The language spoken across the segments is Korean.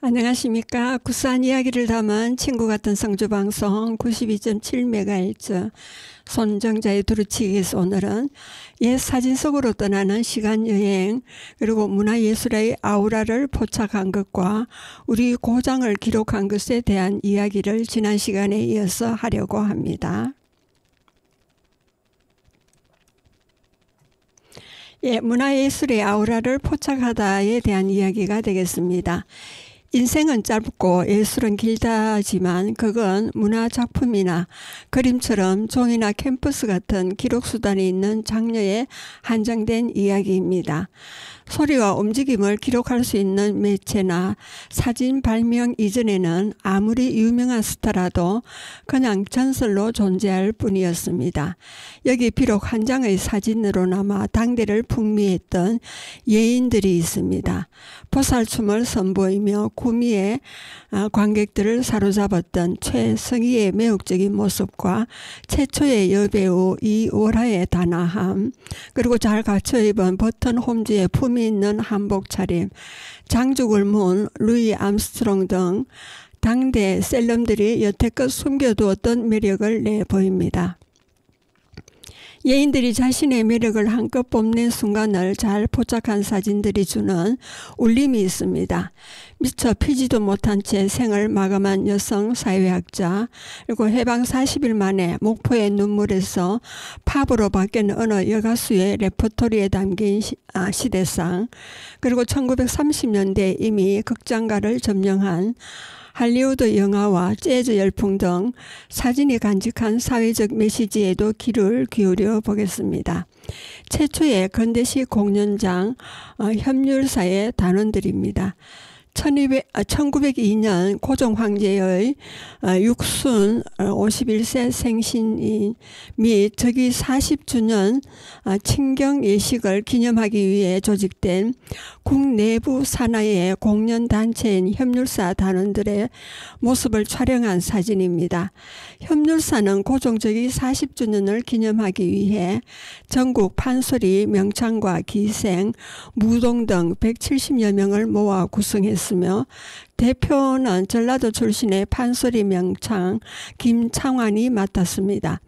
안녕하십니까. 구수한 이야기를 담은 친구 같은 성주방송 92.7MHz 손정자의 두루치기에서 오늘은 옛 사진 속으로 떠나는 시간여행 그리고 문화예술의 아우라를 포착한 것과 우리 고장을 기록한 것에 대한 이야기를 지난 시간에 이어서 하려고 합니다. 문화예술의 아우라를 포착하다에 대한 이야기가 되겠습니다. 인생은 짧고 예술은 길다지만 그건 문화작품이나 그림처럼 종이나 캔버스 같은 기록수단이 있는 장르에 한정된 이야기입니다. 소리와 움직임을 기록할 수 있는 매체나 사진 발명 이전에는 아무리 유명한 스타라도 그냥 전설로 존재할 뿐이었습니다. 여기 비록 한 장의 사진으로나마 당대를 풍미했던 예인들이 있습니다. 보살춤을 선보이며 구미의 관객들을 사로잡았던 최성희의 매혹적인 모습과 최초의 여배우 이월하의 단아함, 그리고 잘 갖춰 입은 버튼 홈즈의 품이 있는 한복 차림, 장죽을 문 루이 암스트롱 등 당대 셀럽들이 여태껏 숨겨두었던 매력을 내보입니다. 예인들이 자신의 매력을 한껏 뽐낸 순간을 잘 포착한 사진들이 주는 울림이 있습니다. 미처 피지도 못한 채 생을 마감한 여성 사회학자, 그리고 해방 40일 만에 목포의 눈물에서 팝으로 바뀐 어느 여가수의 레퍼토리에 담긴 시대상, 그리고 1930년대 이미 극장가를 점령한 할리우드 영화와 재즈 열풍 등 사진이 간직한 사회적 메시지에도 귀를 기울여 보겠습니다. 최초의 건대식 공연장 협률사의 단원들입니다. 1902년 고종 황제의 육순 51세 생신 및 즉위 40주년 친경 예식을 기념하기 위해 조직된 국내부 산하의 공연단체인 협률사 단원들의 모습을 촬영한 사진입니다. 협률사는 고종 즉위 40주년을 기념하기 위해 전국 판소리, 명창과 기생, 무동 등 170여 명을 모아 구성했습니다. 대표는 전라도 출신의 판소리 명창 김창환이 맡았습니다.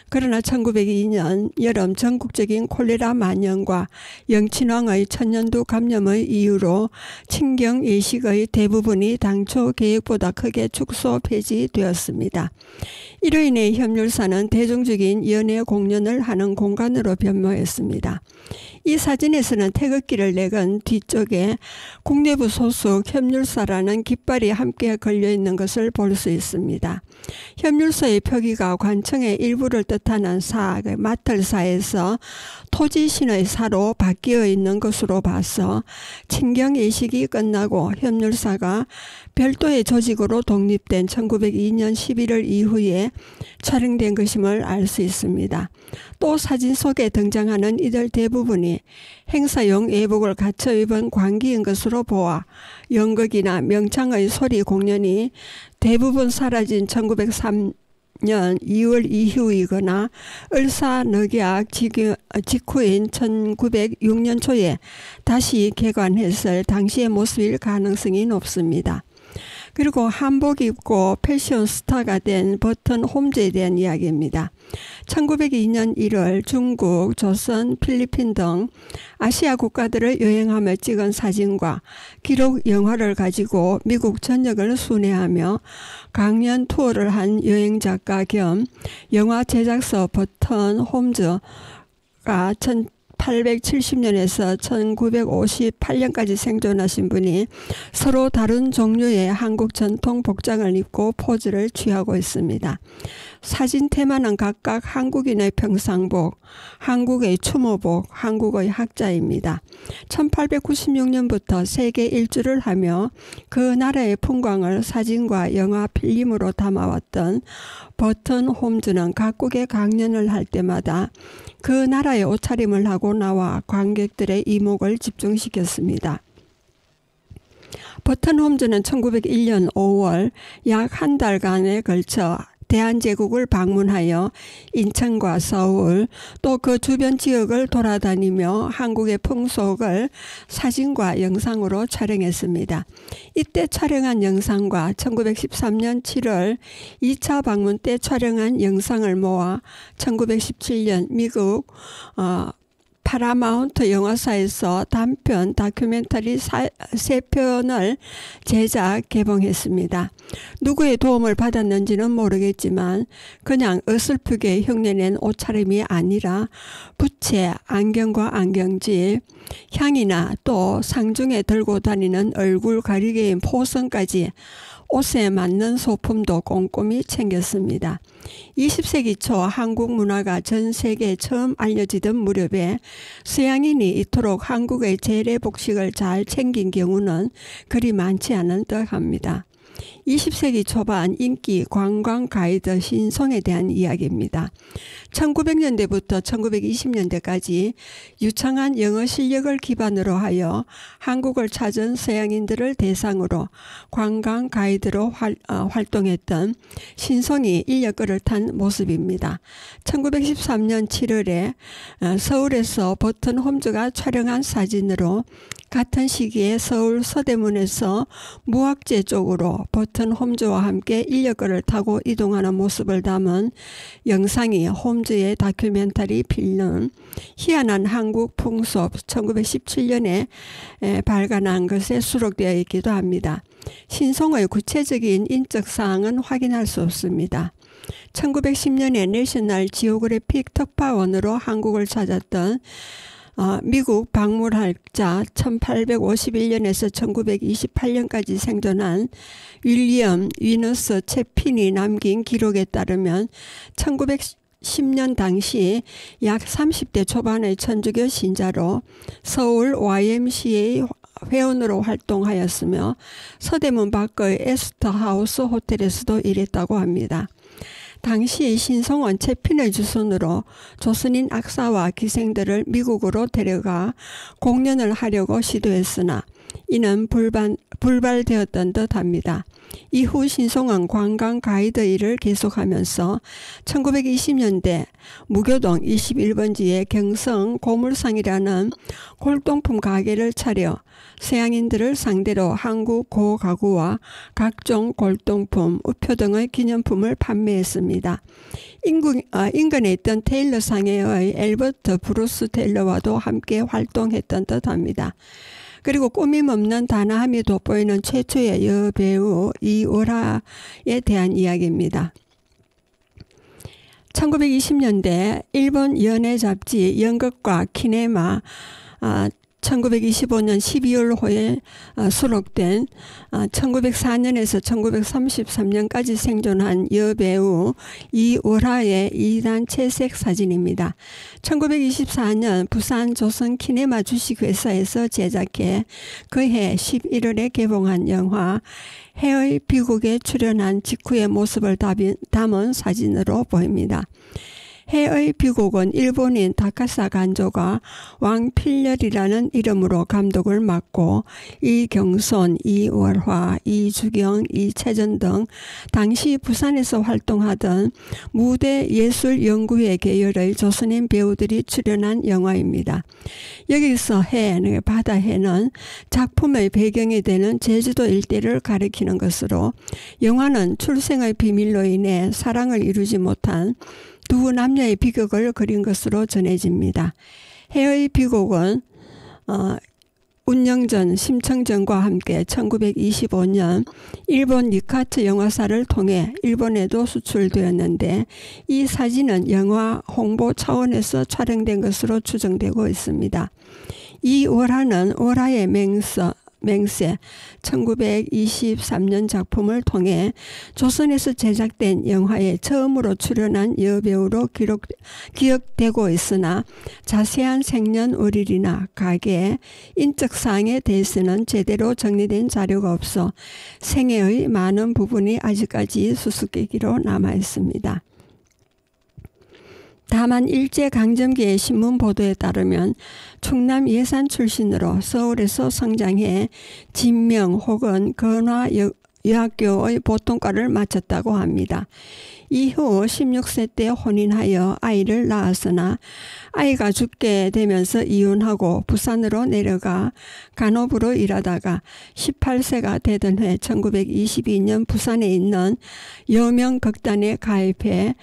그러나 1902년 여름 전국적인 콜레라 만연과 영친왕의 천년두 감염의 이유로 친경 예식의 대부분이 당초 계획보다 크게 축소 폐지되었습니다. 이로 인해 협률사는 대중적인 연예 공연을 하는 공간으로 변모했습니다. 이 사진에서는 태극기를 내건 뒤쪽에 국내부 소속 협률사라는 깃발이 함께 걸려있는 것을 볼 수 있습니다. 협률사의 표기가 관청의 일부를 뜻하는 사, 마털사에서 토지신의 사로 바뀌어 있는 것으로 봐서 친경 예식이 끝나고 협률사가 별도의 조직으로 독립된 1902년 11월 이후에 촬영된 것임을 알 수 있습니다. 또 사진 속에 등장하는 이들 대부분이 행사용 예복을 갖춰 입은 관기인 것으로 보아 연극이나 명창의 소리 공연이 대부분 사라진 1903년 2월 이후이거나 을사늑약 직후인 1906년 초에 다시 개관했을 당시의 모습일 가능성이 높습니다. 그리고 한복 입고 패션 스타가 된 버튼 홈즈에 대한 이야기입니다. 1902년 1월 중국, 조선, 필리핀 등 아시아 국가들을 여행하며 찍은 사진과 기록 영화를 가지고 미국 전역을 순회하며 강연 투어를 한 여행작가 겸 영화 제작사 버튼 홈즈가 1870년에서 1958년까지 생존하신 분이 서로 다른 종류의 한국 전통 복장을 입고 포즈를 취하고 있습니다. 사진 테마는 각각 한국인의 평상복, 한국의 추모복, 한국의 학자입니다. 1896년부터 세계 일주를 하며 그 나라의 풍광을 사진과 영화 필름으로 담아왔던 버튼 홈즈는 각국의 강연을 할 때마다 그 나라의 옷차림을 하고 나와 관객들의 이목을 집중시켰습니다. 버튼 홈즈는 1901년 5월 약 한 달간에 걸쳐 대한제국을 방문하여 인천과 서울 또 그 주변 지역을 돌아다니며 한국의 풍속을 사진과 영상으로 촬영했습니다. 이때 촬영한 영상과 1913년 7월 2차 방문 때 촬영한 영상을 모아 1917년 미국 파라마운트 영화사에서 단편 다큐멘터리 3편을 제작 개봉했습니다. 누구의 도움을 받았는지는 모르겠지만 그냥 어설프게 흉내낸 옷차림이 아니라 부채, 안경과 안경질, 향이나 또 상중에 들고 다니는 얼굴 가리개인 포선까지 옷에 맞는 소품도 꼼꼼히 챙겼습니다. 20세기 초 한국 문화가 전 세계에 처음 알려지던 무렵에 서양인이 이토록 한국의 재래복식을 잘 챙긴 경우는 그리 많지 않은 듯합니다. 20세기 초반 인기 관광 가이드 신송에 대한 이야기입니다. 1900년대부터 1920년대까지 유창한 영어 실력을 기반으로 하여 한국을 찾은 서양인들을 대상으로 관광 가이드로 활동했던 신송이 인력거를 탄 모습입니다. 1913년 7월에 서울에서 버튼 홈즈가 촬영한 사진으로 같은 시기에 서울 서대문에서 무학재 쪽으로 버튼 홈즈와 함께 인력거를 타고 이동하는 모습을 담은 영상이 홈즈의 다큐멘터리 필름 희한한 한국 풍속 1917년에 발간한 것에 수록되어 있기도 합니다. 신송의 구체적인 인적 사항은 확인할 수 없습니다. 1910년에 내셔널 지오그래픽 특파원으로 한국을 찾았던 미국 박물학자 1851년에서 1928년까지 생존한 윌리엄 위너스 채핀이 남긴 기록에 따르면 1910년 당시 약 30대 초반의 천주교 신자로 서울 YMCA 회원으로 활동하였으며 서대문 밖의 에스터하우스 호텔에서도 일했다고 합니다. 당시 신송은 채핀의 주선으로 조선인 악사와 기생들을 미국으로 데려가 공연을 하려고 시도했으나 이는 불발되었던 듯합니다. 이후 신송은 관광 가이드 일을 계속하면서 1920년대 무교동 21번지의 경성 고물상이라는 골동품 가게를 차려 서양인들을 상대로 한국 고가구와 각종 골동품, 우표 등의 기념품을 판매했습니다. 인근에 있던 테일러 상해의 엘버트 브루스 테일러와도 함께 활동했던 듯합니다. 그리고 꾸밈없는 단아함이 돋보이는 최초의 여배우 이오라에 대한 이야기입니다. 1920년대 일본 연예 잡지 연극과 키네마 1925년 12월호에 수록된 1904년에서 1933년까지 생존한 여배우 이오라의 2단 채색 사진입니다. 1924년 부산 조선 키네마 주식회사에서 제작해 그해 11월에 개봉한 영화 해의 비국에 출연한 직후의 모습을 담은 사진으로 보입니다. 해의 비곡은 일본인 다카사 간조가 왕필렬이라는 이름으로 감독을 맡고 이경손, 이월화, 이주경, 이채전 등 당시 부산에서 활동하던 무대예술연구회 계열의 조선인 배우들이 출연한 영화입니다. 여기서 해, 바다해는 작품의 배경이 되는 제주도 일대를 가리키는 것으로 영화는 출생의 비밀로 인해 사랑을 이루지 못한 두 남녀의 비극을 그린 것으로 전해집니다. 해의 비곡은 운영전, 심청전과 함께 1925년 일본 니카트 영화사를 통해 일본에도 수출되었는데 이 사진은 영화 홍보 차원에서 촬영된 것으로 추정되고 있습니다. 이 월화는 월화의 맹세 1923년 작품을 통해 조선에서 제작된 영화에 처음으로 출연한 여배우로 기억되고 있으나 자세한 생년월일이나 가계, 인적사항에 대해서는 제대로 정리된 자료가 없어 생애의 많은 부분이 아직까지 수수께끼로 남아있습니다. 다만 일제강점기의 신문 보도에 따르면 충남 예산 출신으로 서울에서 성장해 진명 혹은 건화 유학교의 보통과를 마쳤다고 합니다. 이후 16세 때 혼인하여 아이를 낳았으나 아이가 죽게 되면서 이혼하고 부산으로 내려가 간호부로 일하다가 18세가 되던 해 1922년 부산에 있는 여명 극단에 가입해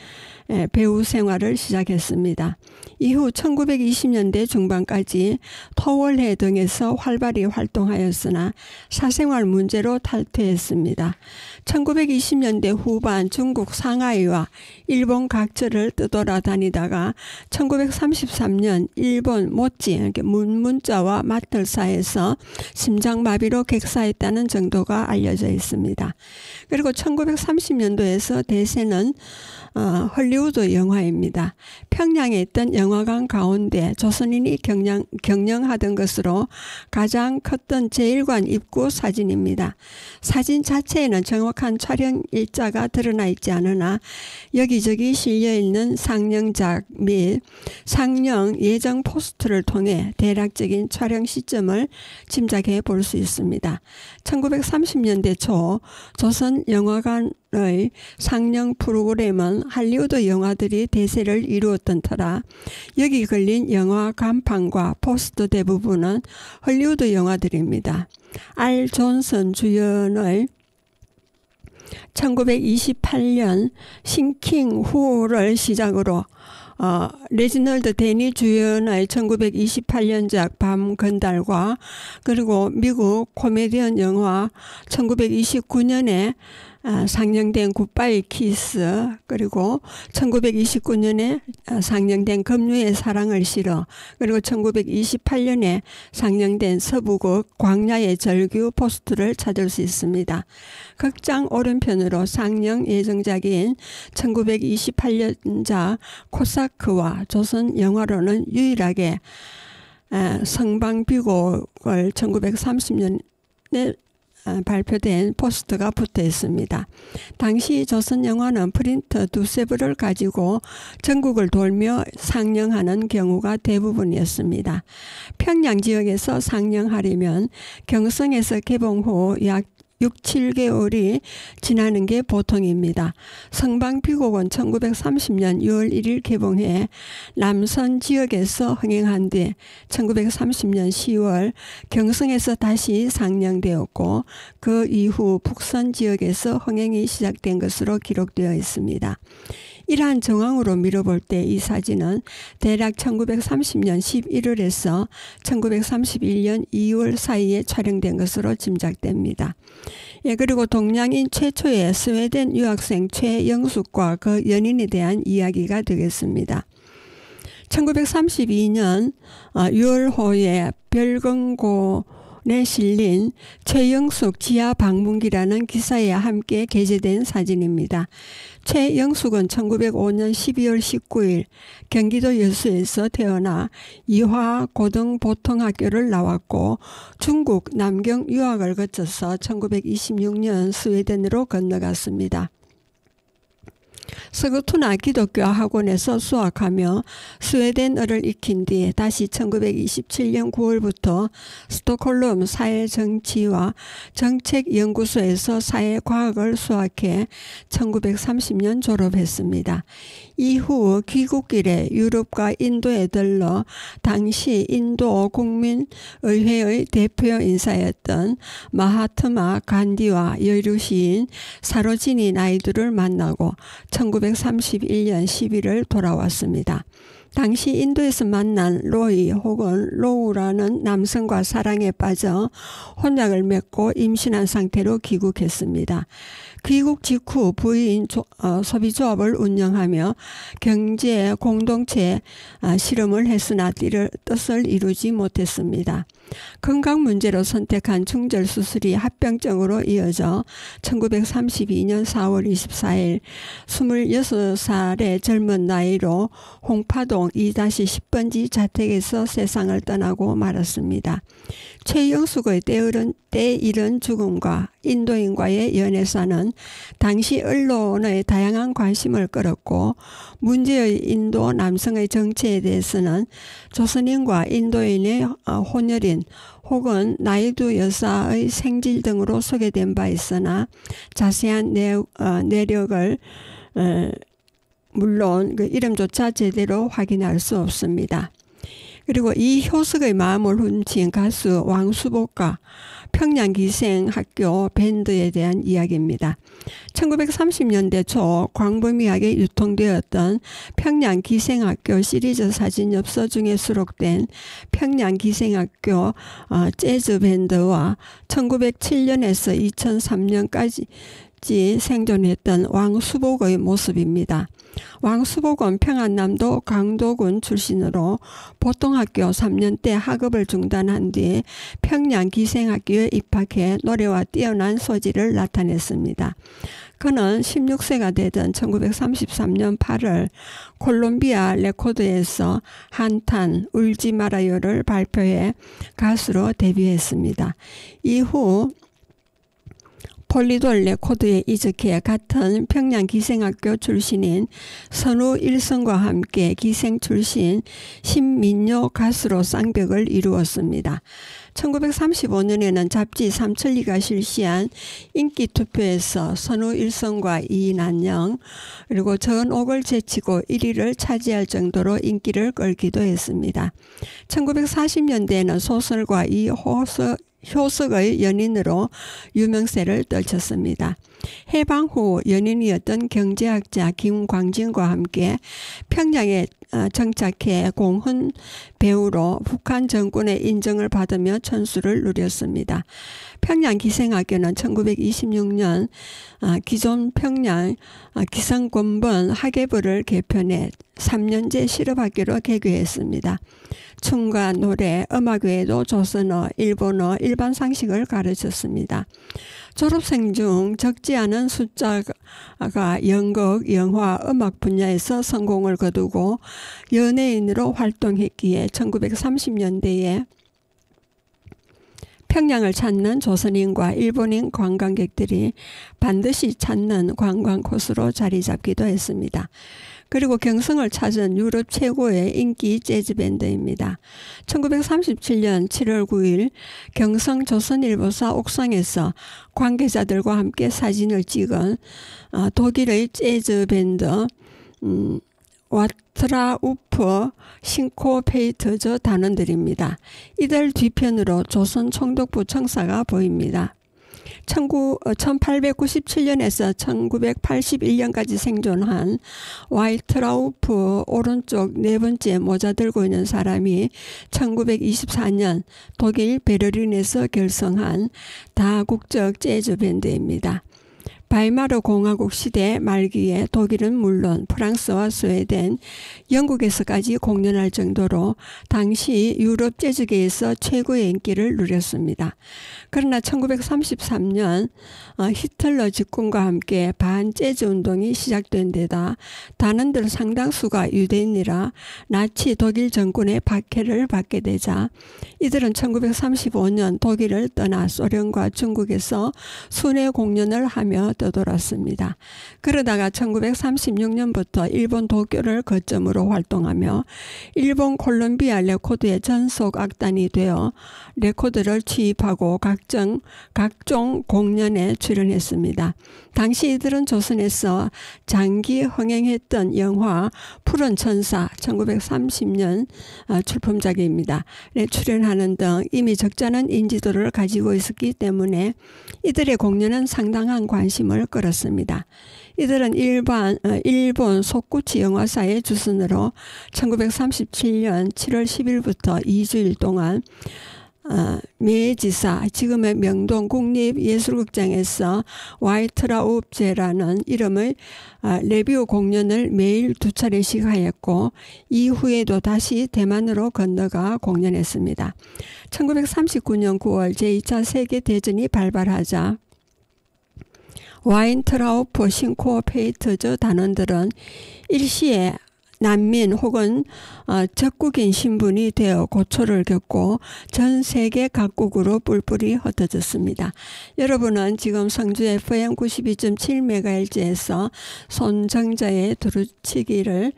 배우 생활을 시작했습니다. 이후 1920년대 중반까지 토월회 등에서 활발히 활동하였으나 사생활 문제로 탈퇴했습니다. 1920년대 후반 중국 상하이와 일본 각처를 떠돌아다니다가 1933년 일본 모찌 문문자와 마틀사에서 심장마비로 객사했다는 정도가 알려져 있습니다. 그리고 1930년도에서 대세는 헐리우드 영화입니다. 평양에 있던 영화관 가운데 조선인이 경영하던 것으로 가장 컸던 제1관 입구 사진입니다. 사진 자체에는 정확한 촬영 일자가 드러나 있지 않으나 여기저기 실려있는 상영작 및 상영 예정 포스터를 통해 대략적인 촬영 시점을 짐작해 볼 수 있습니다. 1930년대 초 조선 영화관의 상영 프로그램은 할리우드 영화들이 대세를 이루었던 터라 여기 걸린 영화 간판과 포스터 대부분은 헐리우드 영화들입니다. 알 존슨 주연의 1928년 싱킹 후를 시작으로 레지널드 데니 주연의 1928년작 밤 건달과 그리고 미국 코미디언 영화 1929년에 상영된 굿바이 키스 그리고 1929년에 상영된 금류의 사랑을 실어 그리고 1928년에 상영된 서부극 광야의 절규 포스터를 찾을 수 있습니다. 극장 오른편으로 상영 예정작인 1928년작 코사크와 조선 영화로는 유일하게 성방비곡을 1930년에 발표된 포스터가 붙어 있습니다. 당시 조선 영화는 프린터 두세 부를 가지고 전국을 돌며 상영하는 경우가 대부분이었습니다. 평양 지역에서 상영하려면 경성에서 개봉 후 약 6, 7개월이 지나는 게 보통입니다. 성방비곡은 1930년 6월 1일 개봉해 남선 지역에서 흥행한 뒤 1930년 10월 경성에서 다시 상영되었고 그 이후 북선 지역에서 흥행이 시작된 것으로 기록되어 있습니다. 이러한 정황으로 미뤄볼 때 이 사진은 대략 1930년 11월에서 1931년 2월 사이에 촬영된 것으로 짐작됩니다. 그리고 동양인 최초의 스웨덴 유학생 최영숙과 그 연인에 대한 이야기가 되겠습니다. 1932년 6월호에 별건곤에 실린 최영숙 지하 방문기라는 기사에 함께 게재된 사진입니다. 최영숙은 1905년 12월 19일 경기도 여수에서 태어나 이화고등보통학교를 나왔고 중국 남경 유학을 거쳐서 1926년 스웨덴으로 건너갔습니다. 서구투나 기독교 학원에서 수학하며 스웨덴어를 익힌 뒤 다시 1927년 9월부터 스톡홀름 사회정치와 정책연구소에서 사회과학을 수학해 1930년 졸업했습니다. 이후 귀국길에 유럽과 인도에 들러 당시 인도 국민의회의 대표 인사였던 마하트마 간디와 여류 시인 사로지니 나이두를 만나고 1931년 11월 돌아왔습니다. 당시 인도에서 만난 로이 혹은 로우라는 남성과 사랑에 빠져 혼약을 맺고 임신한 상태로 귀국했습니다. 귀국 직후 부인 소비조합을 운영하며 경제 공동체 실험을 했으나 뜻을 이루지 못했습니다. 건강 문제로 선택한 중절 수술이 합병증으로 이어져 1932년 4월 24일 26살의 젊은 나이로 홍파동 주인공 2-10번지 자택에서 세상을 떠나고 말았습니다. 최영숙의 때이른 죽음과 인도인과의 연애사는 당시 언론의 다양한 관심을 끌었고 문제의 인도 남성의 정체에 대해서는 조선인과 인도인의 혼혈인 혹은 나이두 여사의 생질 등으로 소개된 바 있으나 자세한 내력을 물론 그 이름조차 제대로 확인할 수 없습니다. 그리고 이 효석의 마음을 훔친 가수 왕수복과 평양기생학교 밴드에 대한 이야기입니다. 1930년대 초 광범위하게 유통되었던 평양기생학교 시리즈 사진엽서 중에 수록된 평양기생학교 재즈밴드와 1907년에서 2003년까지 생존했던 왕수복의 모습입니다. 왕수복은 평안남도 강도군 출신으로 보통학교 3년 때 학업을 중단한 뒤 평양기생학교에 입학해 노래와 뛰어난 소질을 나타냈습니다. 그는 16세가 되던 1933년 8월 콜롬비아 레코드에서 한탄 울지 말아요를 발표해 가수로 데뷔했습니다. 이후 폴리돌 레코드에 이적해 같은 평양기생학교 출신인 선우 일성과 함께 기생 출신 신민요 가수로 쌍벽을 이루었습니다. 1935년에는 잡지 삼천리가 실시한 인기투표에서 선우 일성과 이난영 그리고 전옥을 제치고 1위를 차지할 정도로 인기를 끌기도 했습니다. 1940년대에는 소설가 효석의 연인으로 유명세를 떨쳤습니다. 해방 후 연인이었던 경제학자 김광진과 함께 평양에 정착해 공훈 배우로 북한 정권의 인정을 받으며 천수를 누렸습니다. 평양기생학교는 1926년 기존 평양 기성권번 학예부를 개편해 3년제 실업학교로 개교했습니다. 춤과 노래, 음악 외에도 조선어, 일본어, 일반 상식을 가르쳤습니다. 졸업생 중 적지 않은 숫자가 연극, 영화, 음악 분야에서 성공을 거두고 연예인으로 활동했기에 1930년대에 평양을 찾는 조선인과 일본인 관광객들이 반드시 찾는 관광 코스로 자리 잡기도 했습니다. 그리고 경성을 찾은 유럽 최고의 인기 재즈밴드입니다. 1937년 7월 9일 경성 조선일보사 옥상에서 관계자들과 함께 사진을 찍은 독일의 재즈밴드 와트라우프 싱코페이트저 단원들입니다. 이들 뒤편으로 조선 총독부 청사가 보입니다. 1897년에서 1981년까지 생존한 와이트라우프 오른쪽 네 번째 모자 들고 있는 사람이 1924년 독일 베를린에서 결성한 다국적 재즈 밴드입니다. 바이마르 공화국 시대 말기에 독일은 물론 프랑스와 스웨덴, 영국에서까지 공연할 정도로 당시 유럽 재즈계에서 최고의 인기를 누렸습니다. 그러나 1933년 히틀러 집권과 함께 반재즈 운동이 시작된 데다 단원들 상당수가 유대인이라 나치 독일 정권의 박해를 받게 되자 이들은 1935년 독일을 떠나 소련과 중국에서 순회 공연을 하며 떠돌았습니다. 그러다가 1936년부터 일본 도쿄를 거점으로 활동하며 일본 콜롬비아 레코드의 전속 악단이 되어 레코드를 취입하고 각종 공연에 출연했습니다. 당시 이들은 조선에서 장기 흥행했던 영화 푸른 천사 1930년 출품작입니다. 출연하는 등 이미 적잖은 인지도를 가지고 있었기 때문에 이들의 공연은 상당한 관심을 끌었습니다. 이들은 일본 소쿠치 영화사의 주선으로 1937년 7월 10일부터 2주일 동안 메이지사 지금의 명동 국립예술극장에서 와이트라우프제라는 이름의 레뷰 공연을 매일 2차례씩 하였고 이후에도 다시 대만으로 건너가 공연했습니다. 1939년 9월 제2차 세계대전이 발발하자 와인트라우프 싱코페이트저 단원들은 일시에 난민 혹은 적국인 신분이 되어 고초를 겪고 전 세계 각국으로 뿔뿔이 흩어졌습니다. 여러분은 지금 성주 FM 92.7MHz에서 손정자의 두루치기를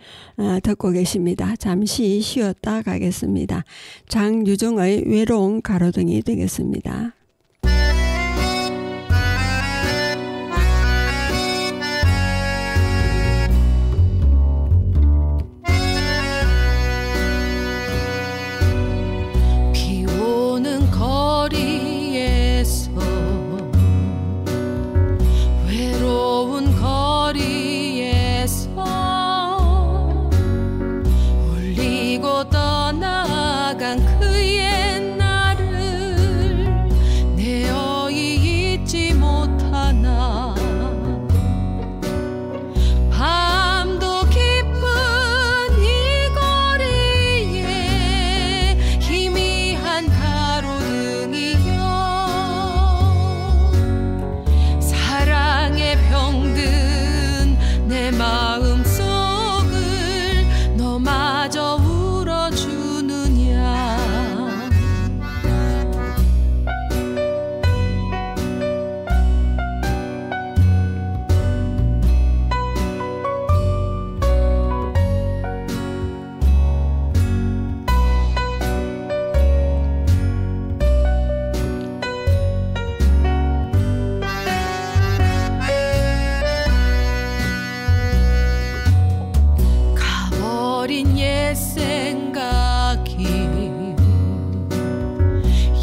듣고 계십니다. 잠시 쉬었다 가겠습니다. 장유정의 외로운 가로등이 되겠습니다.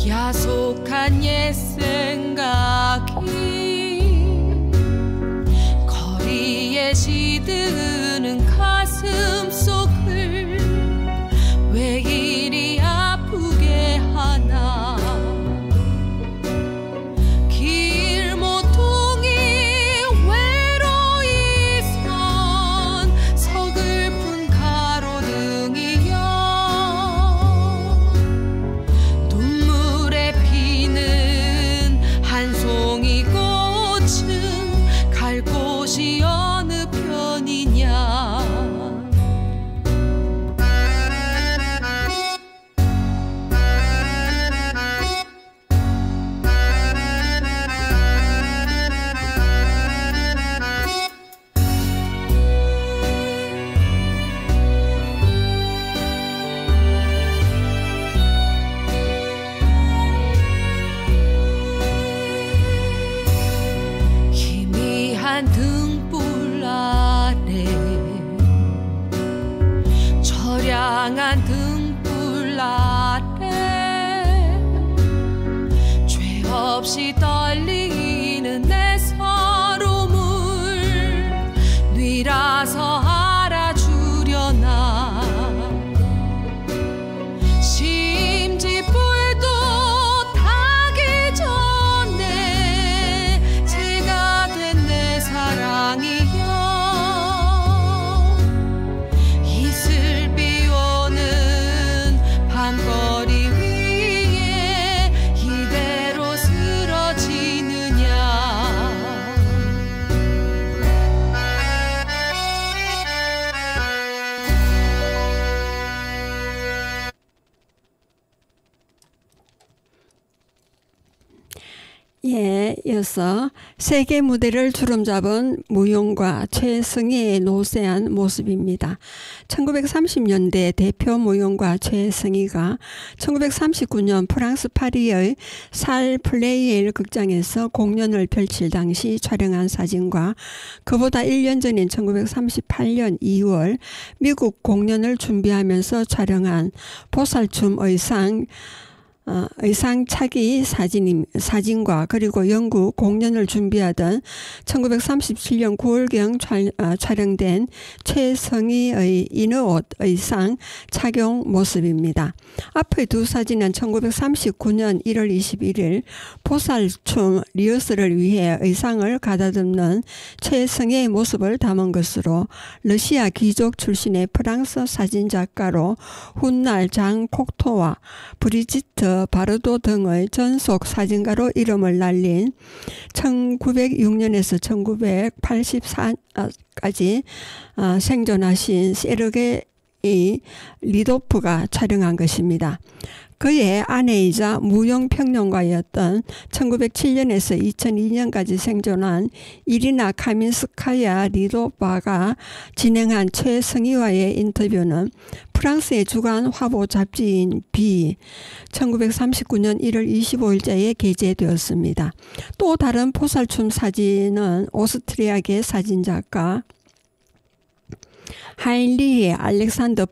야속한 옛 생각이 거리에 시드는 가슴 속을 왜 이리 아프게 하나. 길모퉁이 외로이 선 서글픈 가로등이여 눈물에 피는 한 송이 꽃은 갈 곳이 어느 편이냐. 희미한 등불 아래 처량한 등불 아래 죄 없이 떨리는 내 서름을 뉘라서 알아주려나. 심지불도 타기 전에 제가 된 내 사랑이여 이슬 비오는 밤거리 위에 이대로 쓰러지느냐. 예, 이어서 세계 무대를 주름잡은 무용가 최승희의 노쇠한 모습입니다. 1930년대 대표 무용가 최승희가 1939년 프랑스 파리의 살 플레이엘 극장에서 공연을 펼칠 당시 촬영한 사진과 그보다 1년 전인 1938년 2월 미국 공연을 준비하면서 촬영한 보살춤 의상 차기 사진과 그리고 영국 공연을 준비하던 1937년 9월경 촬영된 최승희의 인어옷 의상 착용 모습입니다. 앞의 두 사진은 1939년 1월 21일 보살춤 리허설을 위해 의상을 가다듬는 최승희의 모습을 담은 것으로 러시아 귀족 출신의 프랑스 사진작가로 훗날 장 콕토와 브리지트 르나르드 바르도 등의 전속 사진가로 이름을 날린 1906년에서 1984까지 생존하신 세르게이 리도프가 촬영한 것입니다. 그의 아내이자 무용평론가였던 1907년에서 2002년까지 생존한 이리나 카민스카야 리도바가 진행한 최승희와의 인터뷰는 프랑스의 주간 화보 잡지인 비 1939년 1월 25일자에 게재되었습니다. 또 다른 포살춤 사진은 오스트리아계 사진작가 하인리히 알렉산더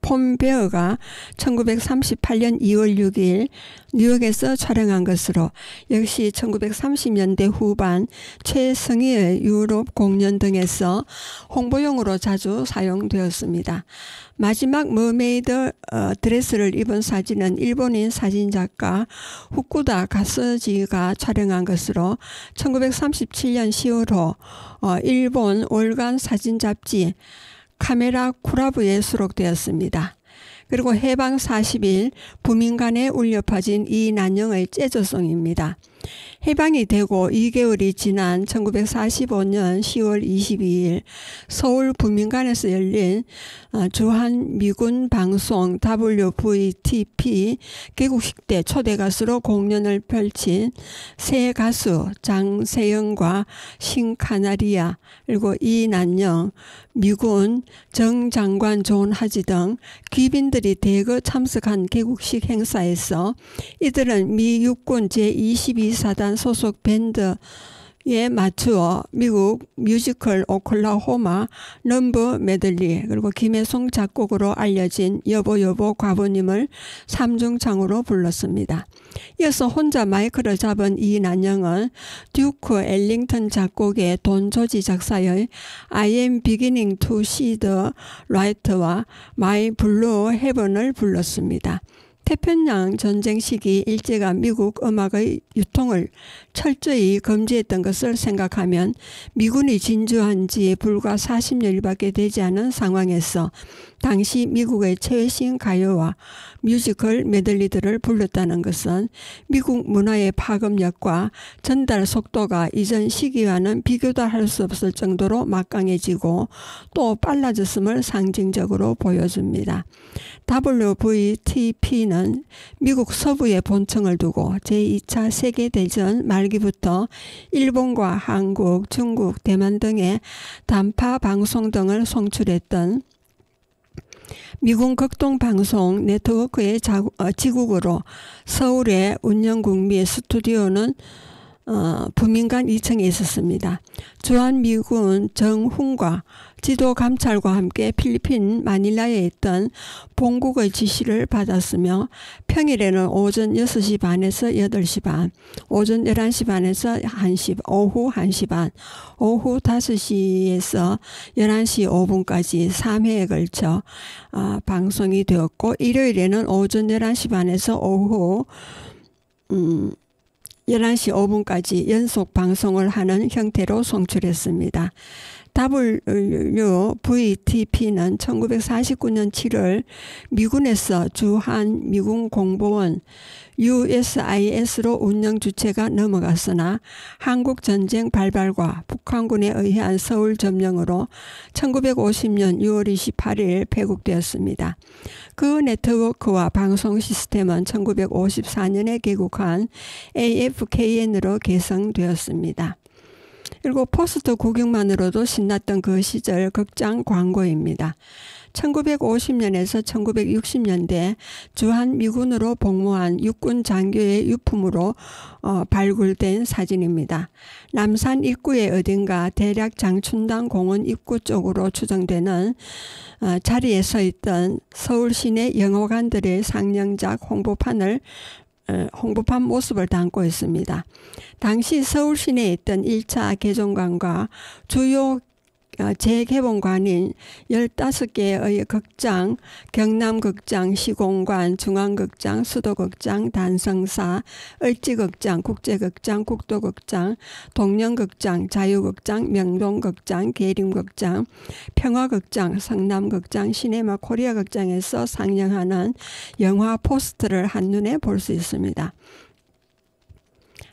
폰베어가 1938년 2월 6일 뉴욕에서 촬영한 것으로 역시 1930년대 후반 최승희의 유럽 공연 등에서 홍보용으로 자주 사용되었습니다. 마지막 머메이드 드레스를 입은 사진은 일본인 사진작가 후쿠다 가스지가 촬영한 것으로 1937년 10월호 일본 월간 사진 잡지 카메라 쿠라브에 수록되었습니다. 그리고 해방 40일 부민간에 울려 퍼진 이 난영의 재조성입니다. 해방이 되고 2개월이 지난 1945년 10월 22일 서울 부민관에서 열린 주한미군 방송 WVTP 개국식 때 초대 가수로 공연을 펼친 새 가수 장세영과 신카나리아 그리고 이난영, 미군 정장관 존하지 등 귀빈들이 대거 참석한 개국식 행사에서 이들은 미 육군 제22사단 소속 밴드에 맞추어 미국 뮤지컬 오클라호마 넘버 메들리 그리고 김혜송 작곡으로 알려진 여보 여보 과부님을 삼중창으로 불렀습니다. 이어서 혼자 마이크를 잡은 이난영은 듀크 엘링턴 작곡의 돈 조지 작사의 I am beginning to see the light와 My Blue Heaven을 불렀습니다. 태평양 전쟁 시기 일제가 미국 음악의 유통을 철저히 금지했던 것을 생각하면 미군이 진주한 지 불과 40여일밖에 되지 않은 상황에서 당시 미국의 최신 가요와 뮤지컬 메들리들을 불렀다는 것은 미국 문화의 파급력과 전달 속도가 이전 시기와는 비교도 할 수 없을 정도로 막강해지고 또 빨라졌음을 상징적으로 보여줍니다. WVTP는 미국 서부에 본청을 두고 제2차 세계대전 말기부터 일본과 한국, 중국, 대만 등의 단파 방송 등을 송출했던 미군 극동방송 네트워크의 지국으로 서울의 운영국미의 스튜디오는 부민관 2층에 있었습니다. 주한미군 정훈과 지도감찰과 함께 필리핀 마닐라에 있던 본국의 지시를 받았으며 평일에는 오전 6시 반에서 8시 반, 오전 11시 반에서 1시, 오후 1시 반, 오후 5시에서 11시 5분까지 3회에 걸쳐 방송이 되었고 일요일에는 오전 11시 반에서 오후 11시 5분까지 연속 방송을 하는 형태로 송출했습니다. WVTP는 1949년 7월 미군에서 주한미군공보원 USIS로 운영 주체가 넘어갔으나 한국전쟁 발발과 북한군에 의한 서울 점령으로 1950년 6월 28일 폐국되었습니다. 그 네트워크와 방송 시스템은 1954년에 개국한 AFKN으로 개성되었습니다. 그리고 포스터 구경만으로도 신났던 그 시절 극장 광고입니다. 1950년에서 1960년대 주한미군으로 복무한 육군 장교의 유품으로 발굴된 사진입니다. 남산 입구의 어딘가 대략 장춘당 공원 입구 쪽으로 추정되는 자리에 서 있던 서울 시내 영화관들의 상영작 홍보판 모습을 담고 있습니다. 당시 서울 시내에 있던 1차 개정관과 주요 재개봉관인 15개의 극장, 경남극장, 시공관, 중앙극장, 수도극장, 단성사, 을지극장, 국제극장, 국도극장, 동령극장, 자유극장, 명동극장, 계림극장, 평화극장, 성남극장, 시네마 코리아극장에서 상영하는 영화 포스터를 한눈에 볼 수 있습니다.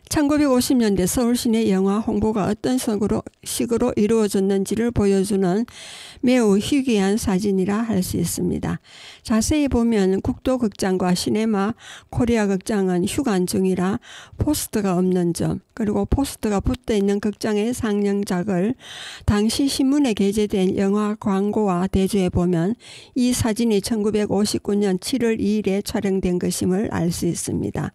1950년대 서울 시내 영화 홍보가 어떤 식으로 이루어졌는지를 보여주는 매우 희귀한 사진이라 할 수 있습니다. 자세히 보면 국도극장과 시네마 코리아극장은 휴관 중이라 포스터가 없는 점, 그리고 포스터가 붙어있는 극장의 상영작을 당시 신문에 게재된 영화 광고와 대조해 보면 이 사진이 1959년 7월 2일에 촬영된 것임을 알 수 있습니다.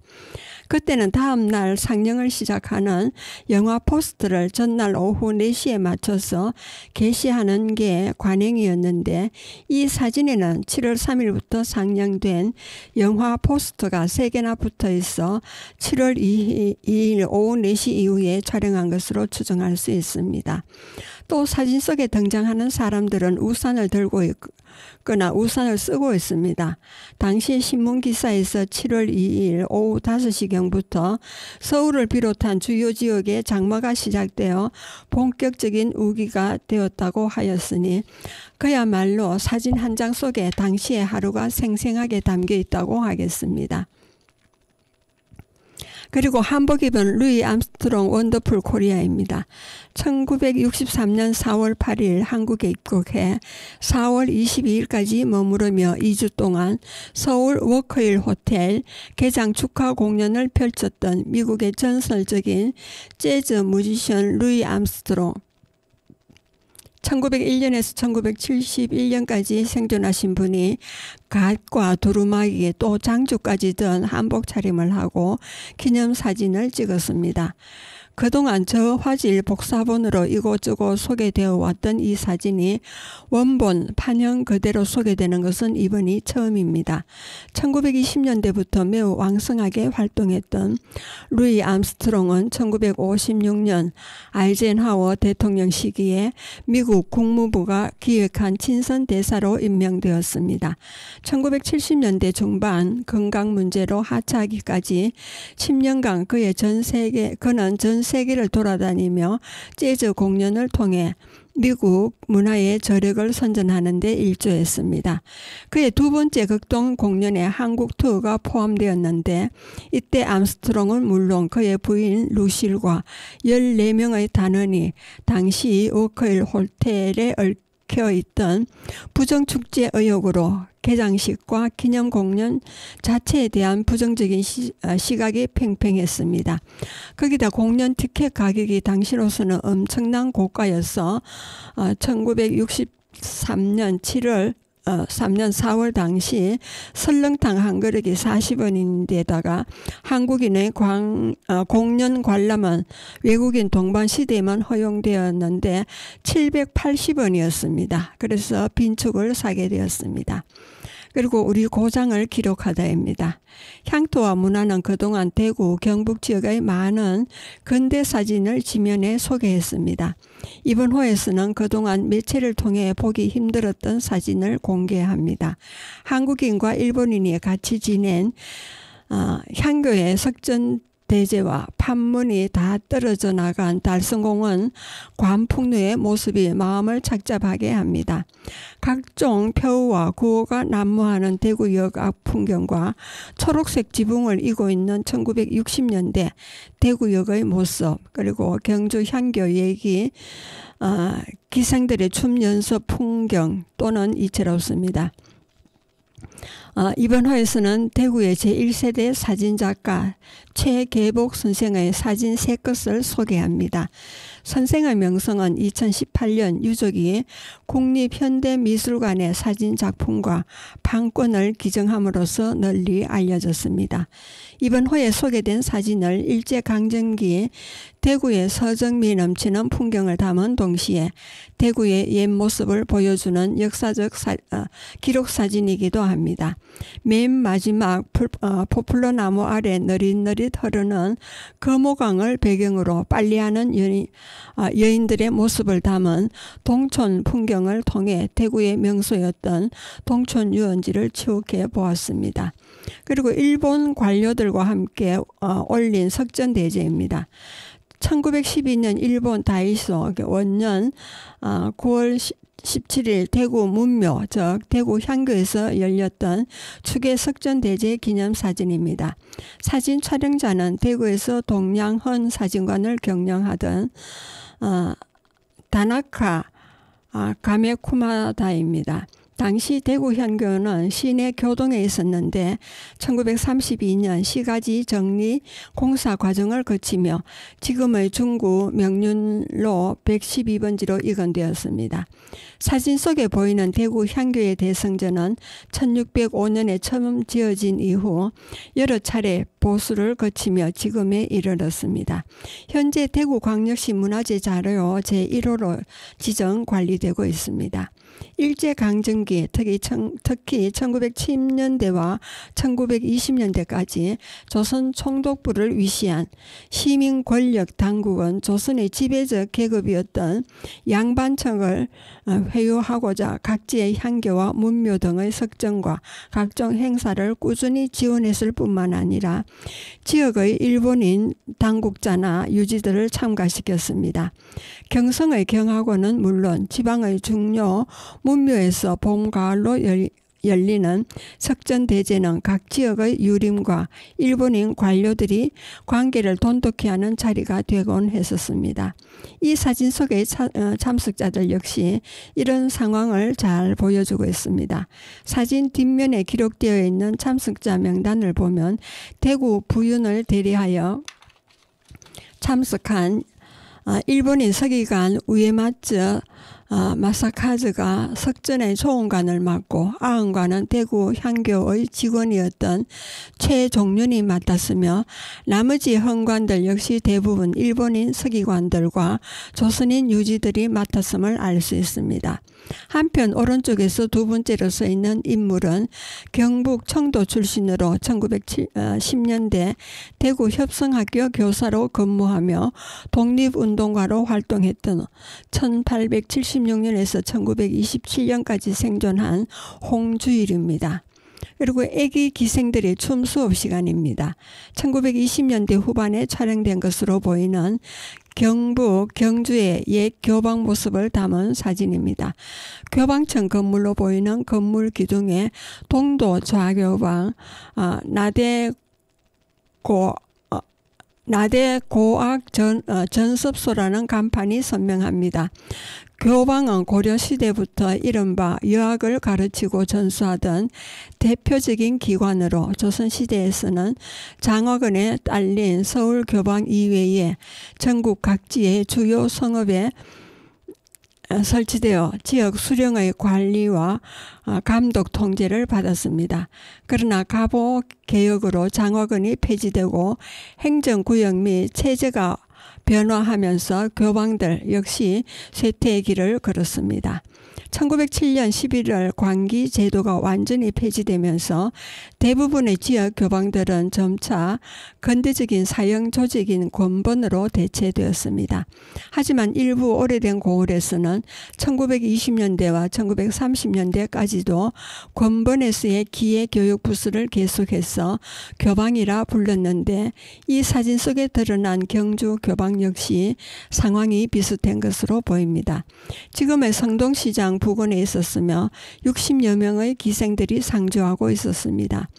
그때는 다음 날 상영을 시작하는 영화 포스터를 전날 오후 4시에 맞춰서 게시하는 게 관행이었는데, 이 사진에는 7월 3일부터 상영된 영화 포스터가 3개나 붙어 있어 7월 2일 오후 4시 이후에 촬영한 것으로 추정할 수 있습니다. 또 사진 속에 등장하는 사람들은 우산을 들고 있거나 우산을 쓰고 있습니다. 당시 신문기사에서 7월 2일 오후 5시경부터 서울을 비롯한 주요 지역에 장마가 시작되어 본격적인 우기가 되었다고 하였으니 그야말로 사진 한 장 속에 당시의 하루가 생생하게 담겨 있다고 하겠습니다. 그리고 한복 입은 루이 암스트롱 원더풀 코리아입니다. 1963년 4월 8일 한국에 입국해 4월 22일까지 머무르며 2주 동안 서울 워커힐 호텔 개장 축하 공연을 펼쳤던 미국의 전설적인 재즈 뮤지션 루이 암스트롱, 1901년에서 1971년까지 생존하신 분이 갓과 두루마기에 또 장주까지 든 한복 차림을 하고 기념사진을 찍었습니다. 그동안 저 화질 복사본으로 이곳저곳 소개되어 왔던 이 사진이 원본 판형 그대로 소개되는 것은 이번이 처음입니다. 1920년대부터 매우 왕성하게 활동했던 루이 암스트롱은 1956년 아이젠하워 대통령 시기에 미국 국무부가 기획한 친선 대사로 임명되었습니다. 1970년대 중반 건강 문제로 하차하기까지 10년간 그는 전 세계를 돌아다니며 재즈 공연을 통해 미국 문화의 저력을 선전하는 데 일조했습니다. 그의 두 번째 극동 공연에 한국 투어가 포함되었는데, 이때 암스트롱은 물론 그의 부인 루실과 14명의 단원이 당시 워커힐 호텔에 얽혀있던 부정축제 의혹으로 개장식과 기념공연 자체에 대한 부정적인 시각이 팽팽했습니다. 거기다 공연 티켓 가격이 당시로서는 엄청난 고가여서 1963년 4월 당시 설렁탕 한 그릇이 40원인데다가 한국인의 공연 관람은 외국인 동반 시대에만 허용되었는데 780원이었습니다. 그래서 빈축을 사게 되었습니다. 그리고 우리 고장을 기록하다입니다. 향토와 문화는 그동안 대구, 경북 지역의 많은 근대 사진을 지면에 소개했습니다. 이번 호에서는 그동안 매체를 통해 보기 힘들었던 사진을 공개합니다. 한국인과 일본인이 같이 지낸 향교의 석전대제와 판문이 다 떨어져 나간 달성공원 관풍루의 모습이 마음을 착잡하게 합니다. 각종 표우와 구호가 난무하는 대구역 앞 풍경과 초록색 지붕을 이고 있는 1960년대 대구역의 모습, 그리고 경주 향교 얘기, 기생들의 춤 연습 풍경 또는 이채롭습니다. 이번 호에서는 대구의 제1세대 사진작가 최계복 선생의 사진 3것을 소개합니다. 선생의 명성은 2018년 유족이 국립현대미술관의 사진작품과 판권을 기증함으로써 널리 알려졌습니다. 이번 호에 소개된 사진을 일제강점기 대구의 서정미 넘치는 풍경을 담은 동시에 대구의 옛 모습을 보여주는 역사적 기록사진이기도 근무합니다. 맨 마지막 포플러 나무 아래 너릿너릿 흐르는 금호강을 배경으로 빨래하는 여인들의 모습을 담은 동촌 풍경을 통해 대구의 명소였던 동촌 유원지를 추억해 보았습니다. 그리고 일본 관료들과 함께 올린 석전대제입니다. 1912년 일본 다이소 원년 9월 17일 대구 문묘 즉 대구 향교에서 열렸던 축의 석전대제 기념사진입니다. 사진 촬영자는 대구에서 동양헌 사진관을 경영하던 다나카 가메쿠마다입니다. 당시 대구 향교는 시내 교동에 있었는데 1932년 시가지 정리 공사 과정을 거치며 지금의 중구 명륜로 112번지로 이관되었습니다. 사진 속에 보이는 대구 향교의 대성전은 1605년에 처음 지어진 이후 여러 차례 보수를 거치며 지금에 이르렀습니다. 현재 대구광역시 문화재 자료 제1호로 지정 관리되고 있습니다. 일제강점기 특히 1910년대와 1920년대까지 조선 총독부를 위시한 시민 권력 당국은 조선의 지배적 계급이었던 양반청을 회유하고자 각지의 향교와 문묘 등의 석전과 각종 행사를 꾸준히 지원했을 뿐만 아니라 지역의 일본인 당국자나 유지들을 참가시켰습니다. 경성의 경학원은 물론 지방의 중요 문묘에서 봄, 가을로 열리는 석전대제는 각 지역의 유림과 일본인 관료들이 관계를 돈독히 하는 자리가 되곤 했었습니다. 이 사진 속의 참석자들 역시 이런 상황을 잘 보여주고 있습니다. 사진 뒷면에 기록되어 있는 참석자 명단을 보면 대구 부윤을 대리하여 참석한 일본인 서기관 우에마츠 마사카즈가 석전의 조언관을 맡고 아흔관은 대구 향교의 직원이었던 최종륜이 맡았으며 나머지 헌관들 역시 대부분 일본인 서기관들과 조선인 유지들이 맡았음을 알 수 있습니다. 한편 오른쪽에서 두 번째로 서 있는 인물은 경북 청도 출신으로 1910년대 대구 협성학교 교사로 근무하며 독립운동가로 활동했던 1876년에서 1927년까지 생존한 홍주일입니다. 그리고 애기 기생들의 춤 수업 시간입니다. 1920년대 후반에 촬영된 것으로 보이는 경북 경주의 옛 교방 모습을 담은 사진입니다. 교방청 건물로 보이는 건물 기둥에 동도 좌교방, 나대고악 전습소라는 간판이 선명합니다. 교방은 고려시대부터 이른바 여학을 가르치고 전수하던 대표적인 기관으로 조선시대에서는 장화근에 딸린 서울교방 이외에 전국 각지의 주요 성읍에 설치되어 지역 수령의 관리와 감독 통제를 받았습니다. 그러나 갑오 개혁으로 장화근이 폐지되고 행정구역 및 체제가 변화하면서 교방들 역시 쇠퇴의 길을 걸었습니다. 1907년 11월 관기 제도가 완전히 폐지되면서 대부분의 지역 교방들은 점차 근대적인 사형 조직인 권번으로 대체되었습니다. 하지만 일부 오래된 고을에서는 1920년대와 1930년대까지도 권번에서의 기예교육 부스를 계속해서 교방이라 불렀는데 이 사진 속에 드러난 경주 교방 역시 상황이 비슷한 것으로 보입니다. 지금의 성동시장 부근에 있었으며 60여 명의 기생들이 상주하고 있었습니다.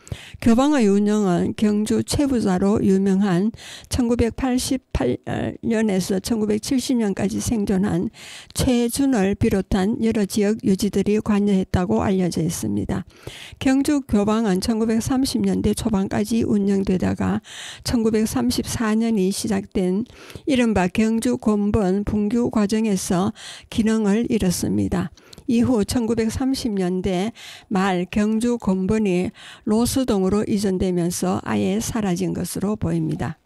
교방의 운영은 경주 최부자로 유명한 1988년에서 1970년까지 생존한 최준을 비롯한 여러 지역 유지들이 관여했다고 알려져 있습니다. 경주 교방은 1930년대 초반까지 운영되다가 1934년이 시작된 이른바 경주 권번 분규 과정에서 기능을 잃었습니다. 이후 1930년대 말 경주 권번이 로스동으로 이전되면서 아예 사라진 것으로 보입니다.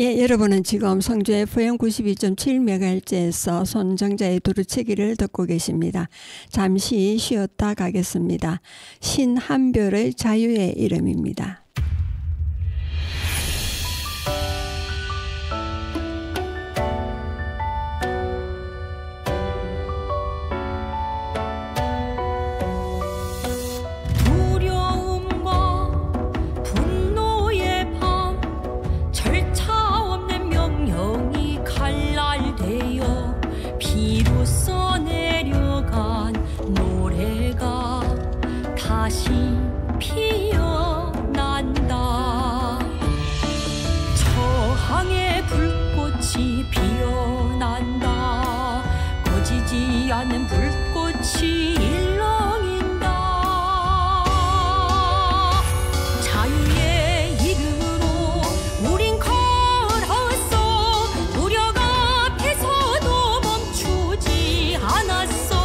예, 여러분은 지금 성주 FM 92.7MHz에서 손정자의 두루치기를 듣고 계십니다. 잠시 쉬었다 가겠습니다. 신한별의 자유의 이름입니다. 다시 피어난다. 저항의 불꽃이 피어난다. 꺼지지 않는 불꽃이 일렁인다. 자유의 이름으로 우린 걸었어. 무력 앞에서도 멈추지 않았어.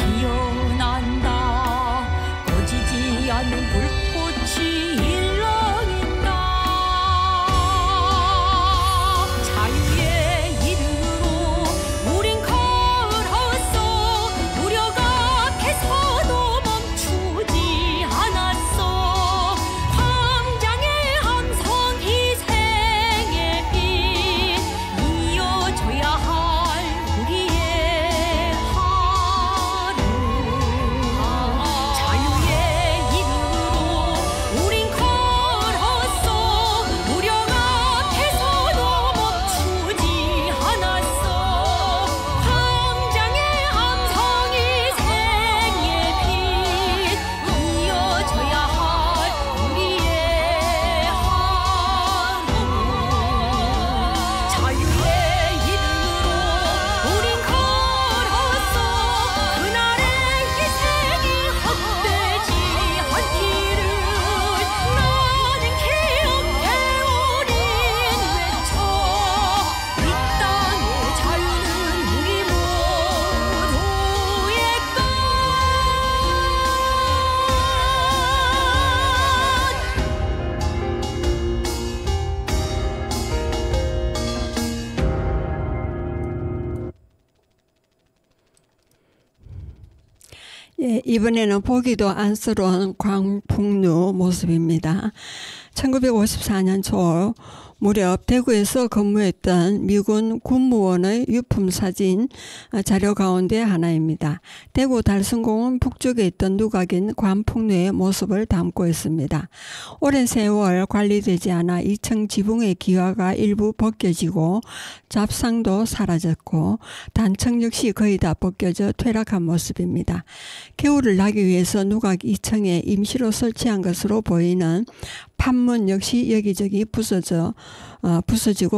피어난다. 꺼지지 않는 불꽃이 일렁인다. 자유의 이름으로 우린 걸었어. 무력 앞에서도 멈추지 않았어. 광장의 함성 희생의 빛 이어져야 할 우리의 예, 이번에는 보기도 안쓰러운 광풍루 모습입니다. 1954년 초 무렵 대구에서 근무했던 미군 군무원의 유품 사진 자료 가운데 하나입니다. 대구 달성공원 북쪽에 있던 누각인 광풍루의 모습을 담고 있습니다. 오랜 세월 관리되지 않아 2층 지붕의 기와가 일부 벗겨지고 잡상도 사라졌고 단층 역시 거의 다 벗겨져 퇴락한 모습입니다. 겨울을 나기 위해서 누각 2층에 임시로 설치한 것으로 보이는 판문 역시 여기저기 부서지고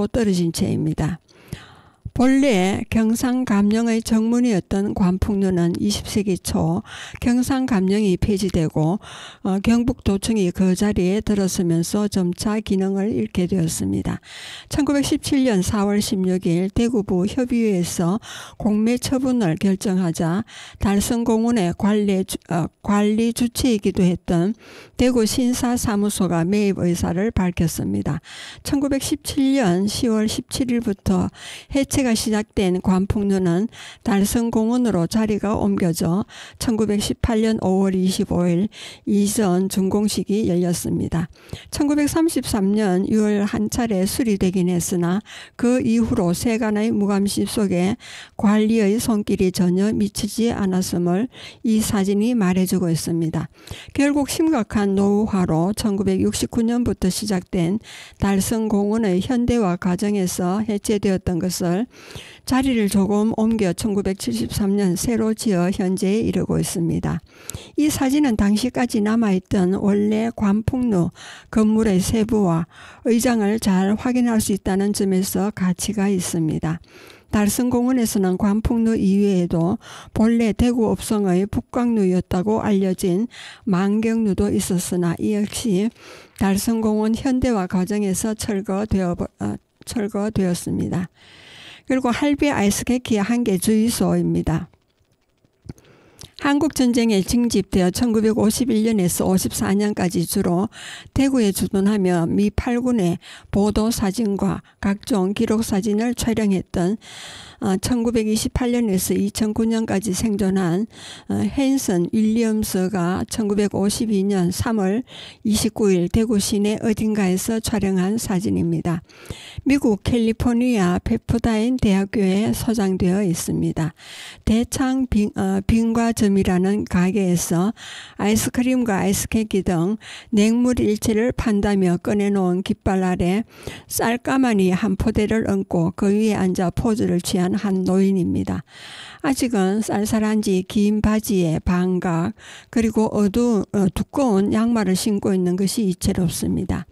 떨어진 채입니다. 본래 경상감령의 정문이었던 관풍루는 20세기 초 경상감령이 폐지되고 경북도청이 그 자리에 들어서면서 점차 기능을 잃게 되었습니다. 1917년 4월 16일 대구부 협의회에서 공매 처분을 결정하자 달성공원의 관리 주체이기도 했던 대구 신사사무소가 매입 의사를 밝혔습니다. 1917년 10월 17일부터 해체가 시작된 관풍루는 달성공원으로 자리가 옮겨져 1918년 5월 25일 이전 준공식이 열렸습니다. 1933년 6월 한 차례 수리되긴 했으나 그 이후로 세간의 무감시 속에 관리의 손길이 전혀 미치지 않았음을 이 사진이 말해주고 있습니다. 결국 심각한 노후화로 1969년부터 시작된 달성공원의 현대화 과정에서 해체되었던 것을 자리를 조금 옮겨 1973년 새로 지어 현재에 이르고 있습니다. 이 사진은 당시까지 남아있던 원래 관풍루 건물의 세부와 의장을 잘 확인할 수 있다는 점에서 가치가 있습니다. 달성공원에서는 관풍루 이외에도 본래 대구 읍성의 북광루였다고 알려진 만경루도 있었으나 이 역시 달성공원 현대화 과정에서 철거되었습니다. 그리고 할배 아이스케키 한계 주유소입니다. 한국전쟁에 징집되어 1951년에서 54년까지 주로 대구에 주둔하며 미 8군의 보도사진과 각종 기록사진을 촬영했던 1928년에서 2009년까지 생존한 헨슨 윌리엄스가 1952년 3월 29일 대구 시내 어딘가에서 촬영한 사진입니다. 미국 캘리포니아 페프다인 대학교에 소장되어 있습니다. 대창 빙과점이라는 가게에서 아이스크림과 아이스케이크 등 냉물 일체를 판다며 꺼내놓은 깃발 아래 쌀가마니 한 포대를 얹고 그 위에 앉아 포즈를 취한 한 노인입니다. 아직은 쌀쌀한지 긴 바지에 반각 그리고 두꺼운 양말을 신고 있는 것이 이채롭습니다.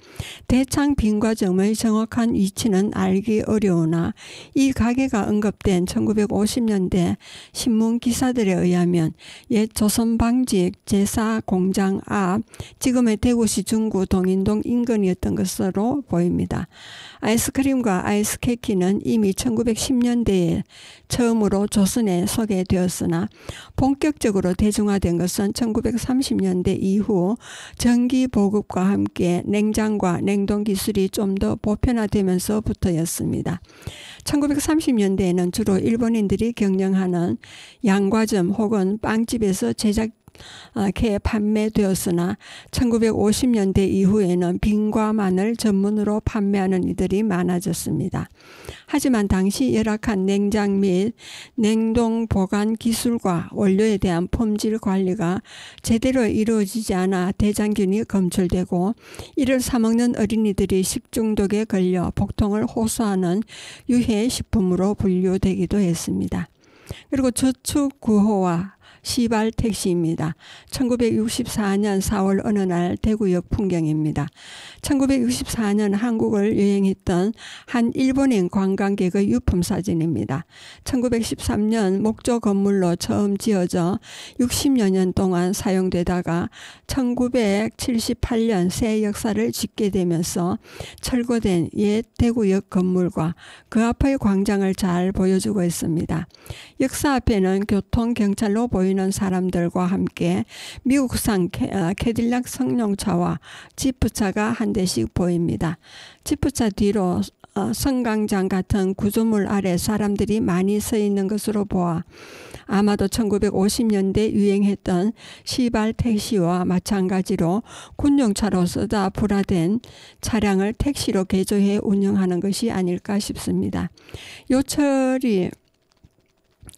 대창 빙과점의 정확한 위치는 알기 어려우나 이 가게가 언급된 1950년대 신문 기사들에 의하면 옛 조선방직 제사공장 앞 지금의 대구시 중구 동인동 인근이었던 것으로 보입니다. 아이스크림과 아이스케이크는 이미 1910년대에 처음으로 조선에 소개되었으나 본격적으로 대중화된 것은 1930년대 이후 전기 보급과 함께 냉장과 냉동 기술이 좀 더 보편화되면서부터였습니다. 1930년대에는 주로 일본인들이 경영하는 양과점 혹은 빵집에서 제작해 판매되었으나 1950년대 이후에는 빙과만을 전문으로 판매하는 이들이 많아졌습니다. 하지만 당시 열악한 냉장 및 냉동 보관 기술과 원료에 대한 품질 관리가 제대로 이루어지지 않아 대장균이 검출되고 이를 사먹는 어린이들이 식중독에 걸려 복통을 호소하는 유해 식품으로 분류되기도 했습니다. 그리고 저축 구호와 시발 택시입니다. 1964년 4월 어느 날 대구역 풍경입니다. 1964년 한국을 여행했던 한 일본인 관광객의 유품 사진입니다. 1913년 목조 건물로 처음 지어져 60여 년 동안 사용되다가 1978년 새 역사를 짓게 되면서 철거된 옛 대구역 건물과 그 앞의 광장을 잘 보여주고 있습니다. 역사 앞에는 교통경찰로 보이는 사람들과 함께 미국산 캐딜락 승용차와 지프차가 한 대씩 보입니다. 지프차 뒤로 성강장 같은 구조물 아래 사람들이 많이 서 있는 것으로 보아 아마도 1950년대 유행했던 시발 택시와 마찬가지로 군용차로 쓰다 불화된 차량을 택시로 개조해 운영하는 것이 아닐까 싶습니다. 요철이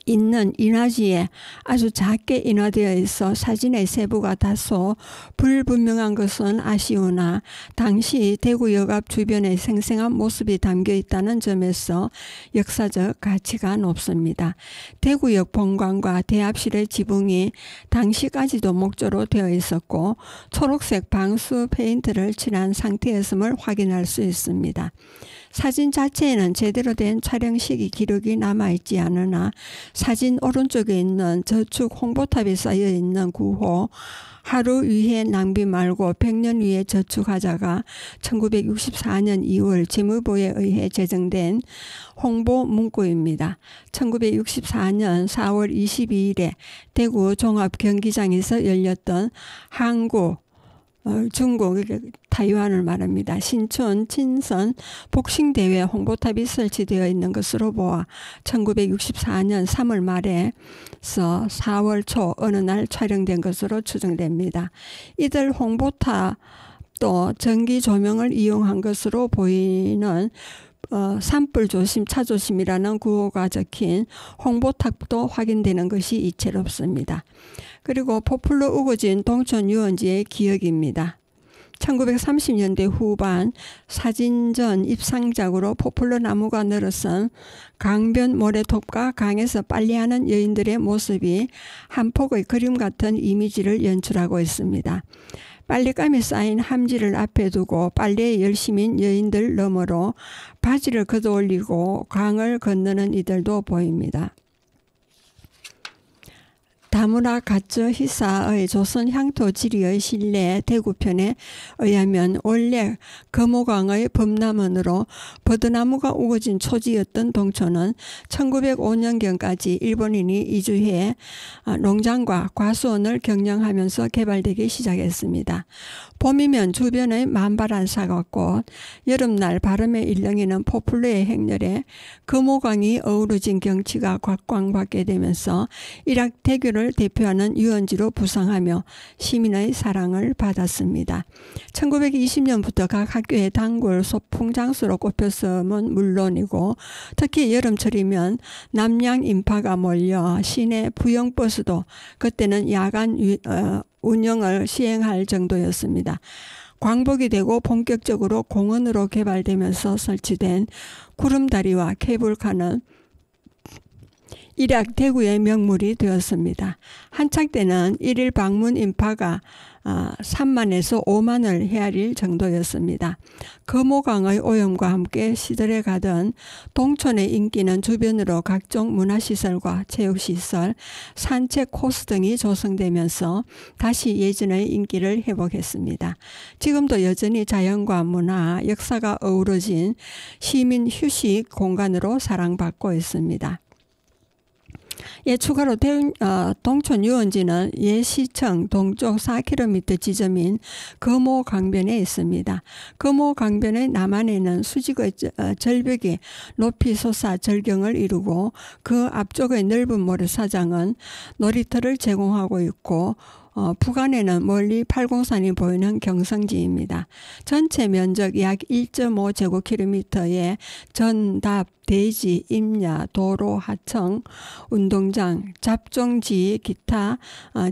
있는 인화지에 아주 작게 인화되어 있어 사진의 세부가 다소 불분명한 것은 아쉬우나 당시 대구역 앞 주변의 생생한 모습이 담겨 있다는 점에서 역사적 가치가 높습니다. 대구역 본관과 대합실의 지붕이 당시까지도 목조로 되어 있었고 초록색 방수 페인트를 칠한 상태였음을 확인할 수 있습니다. 사진 자체에는 제대로 된 촬영 시기 기록이 남아있지 않으나 사진 오른쪽에 있는 저축 홍보탑이 쌓여있는 구호 하루 위해 낭비 말고 100년 위해 저축하자가 1964년 2월 재무부에 의해 제정된 홍보 문구입니다. 1964년 4월 22일에 대구 종합경기장에서 열렸던 한국 중국 타이완을 말합니다. 신촌 친선 복싱대회 홍보탑이 설치되어 있는 것으로 보아 1964년 3월 말에서 4월 초 어느 날 촬영된 것으로 추정됩니다. 이들 홍보탑도 전기 조명을 이용한 것으로 보이는 산불 조심 차 조심이라는 구호가 적힌 홍보탑도 확인되는 것이 이채롭습니다. 그리고 포플러 우거진 동촌 유원지의 기억입니다. 1930년대 후반 사진전 입상작으로 포플러 나무가 늘어선 강변 모래톱과 강에서 빨래하는 여인들의 모습이 한 폭의 그림 같은 이미지를 연출하고 있습니다. 빨랫감이 쌓인 함지를 앞에 두고 빨래에 열심인 여인들 너머로 바지를 걷어올리고 강을 건너는 이들도 보입니다. 다무라 가츠 히사의 조선 향토 지리의 신뢰 대구편에 의하면 원래 금호강의 범람원으로 버드나무가 우거진 초지였던 동촌은 1905년경까지 일본인이 이주해 농장과 과수원을 경영하면서 개발되기 시작했습니다. 봄이면 주변의 만발한 사과꽃, 여름날 바람에 일렁이는 포플러의 행렬에 금호강이 어우러진 경치가 곽광받게 되면서 일학대교를 대표하는 유원지로 부상하며 시민의 사랑을 받았습니다. 1920년부터 각 학교의 단골 소풍 장소로 꼽혔음은 물론이고 특히 여름철이면 남양 인파가 몰려 시내 부영버스도 그때는 야간 운영을 시행할 정도였습니다. 광복이 되고 본격적으로 공원으로 개발되면서 설치된 구름다리와 케이블카는 일약 대구의 명물이 되었습니다. 한창 때는 일일 방문 인파가 3만에서 5만을 헤아릴 정도였습니다. 금호강의 오염과 함께 시들해 가던 동촌의 인기는 주변으로 각종 문화시설과 체육시설, 산책 코스 등이 조성되면서 다시 예전의 인기를 회복했습니다. 지금도 여전히 자연과 문화, 역사가 어우러진 시민 휴식 공간으로 사랑받고 있습니다. 추가로 동촌 유원지는 예시청 동쪽 4km 지점인 금호강변에 있습니다. 금호강변의 남한에는 수직의 절벽이 높이 솟아 절경을 이루고 그 앞쪽의 넓은 모래사장은 놀이터를 제공하고 있고 북한에는 멀리 팔공산이 보이는 경성지입니다. 전체 면적 약 1.5제곱킬로미터에 전답, 대지, 임야, 도로, 하청, 운동장, 잡종지, 기타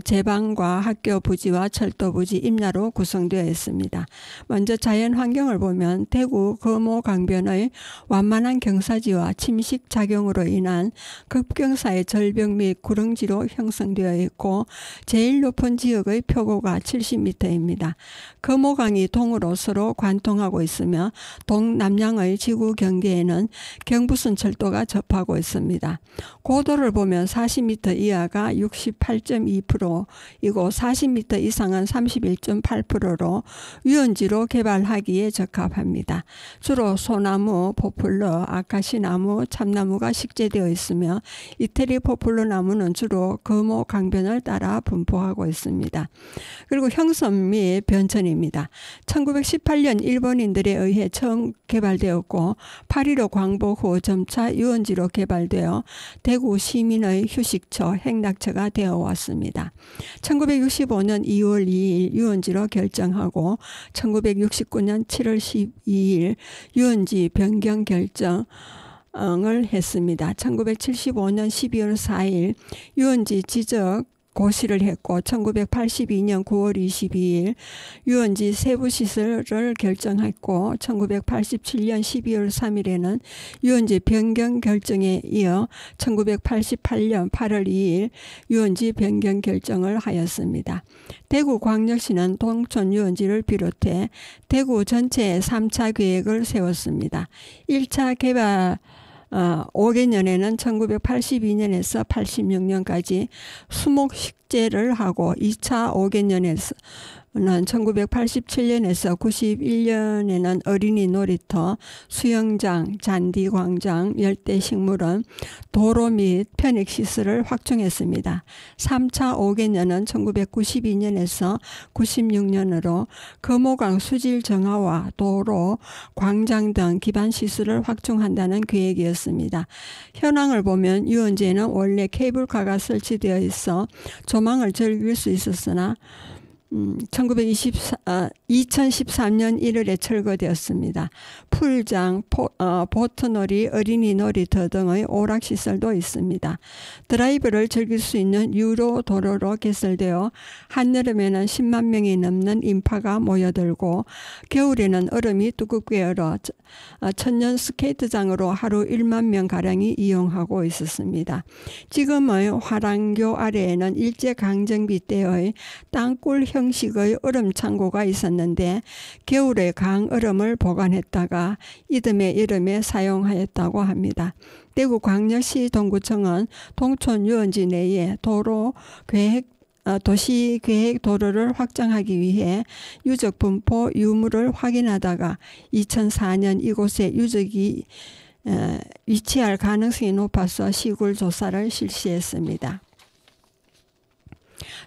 제방과 학교 부지와 철도 부지, 임야로 구성되어 있습니다. 먼저 자연 환경을 보면 대구 금호강변의 완만한 경사지와 침식 작용으로 인한 급경사의 절벽 및 구릉지로 형성되어 있고 제일 높은 지역의 표고가 70m입니다. 금호강이 동으로 서로 관통하고 있으며 동남양의 지구 경계에는 경부선 철도가 접하고 있습니다. 고도를 보면 40m 이하가 68.2%이고 40m 이상은 31.8%로 유원지로 개발하기에 적합합니다. 주로 소나무, 포플러, 아카시나무, 참나무가 식재되어 있으며 이태리 포플러 나무는 주로 금호강변을 따라 분포하고 있습니다. 그리고 형성 및 변천입니다. 1918년 일본인들에 의해 처음 개발되었고 8.15 광복 후 점차 유원지로 개발되어 대구 시민의 휴식처, 행락처가 되어 왔습니다. 1965년 2월 2일 유원지로 결정하고 1969년 7월 12일 유원지 변경 결정을 했습니다. 1975년 12월 4일 유원지 지적 고시를 했고 1982년 9월 22일 유원지 세부시설을 결정했고 1987년 12월 3일에는 유원지 변경 결정에 이어 1988년 8월 2일 유원지 변경 결정을 하였습니다. 대구광역시는 동촌 유원지를 비롯해 대구 전체에 3차 계획을 세웠습니다. 1차 개발 5개년에는 1982년에서 86년까지 수목식재를 하고 2차 5개년에서는 1987년에서 91년에는 어린이 놀이터, 수영장, 잔디광장, 열대식물원, 도로 및 편익시설을 확충했습니다. 3차 5개년은 1992년에서 96년으로 금호강 수질 정화와 도로, 광장 등 기반시설을 확충한다는 계획이었습니다. 현황을 보면 유원지에는 원래 케이블카가 설치되어 있어 조망을 즐길 수 있었으나 2013년 1월에 철거되었습니다. 풀장, 보트놀이, 어린이 놀이터 등의 오락시설도 있습니다. 드라이브를 즐길 수 있는 유로 도로로 개설되어 한여름에는 10만 명이 넘는 인파가 모여들고 겨울에는 얼음이 두껍게 얼어 천연 스케이트장으로 하루 1만 명가량이 이용하고 있었습니다. 지금의 화랑교 아래에는 일제강점기 때의 땅굴 형 형식의 얼음 창고가 있었는데 겨울에 강 얼음을 보관했다가 이듬해 여름에 사용하였다고 합니다. 대구광역시 동구청은 동촌 유원지 내에 도시계획 도로를 확장하기 위해 유적 분포 유무를 확인하다가 2004년 이곳에 유적이 위치할 가능성이 높아서 시굴 조사를 실시했습니다.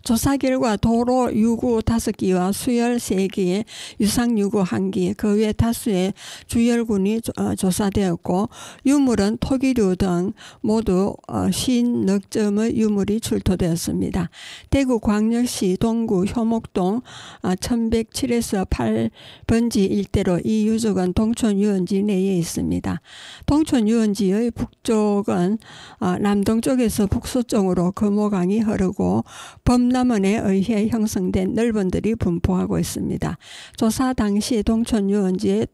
조사 결과 도로 유구 5기와 수열 3기의 유상 유구 1기, 그 외 다수의 주열군이 조사되었고 유물은 토기류 등 모두 50여 점의 유물이 출토되었습니다. 대구광역시 동구 효목동 1107에서 8번지 일대로 이 유적은 동촌 유원지 내에 있습니다. 동촌 유원지의 북쪽은 남동쪽에서 북서쪽으로 금호강이 흐르고 범람원에 의해 형성된 넓은들이 분포하고 있습니다. 조사 당시 동촌 유원지의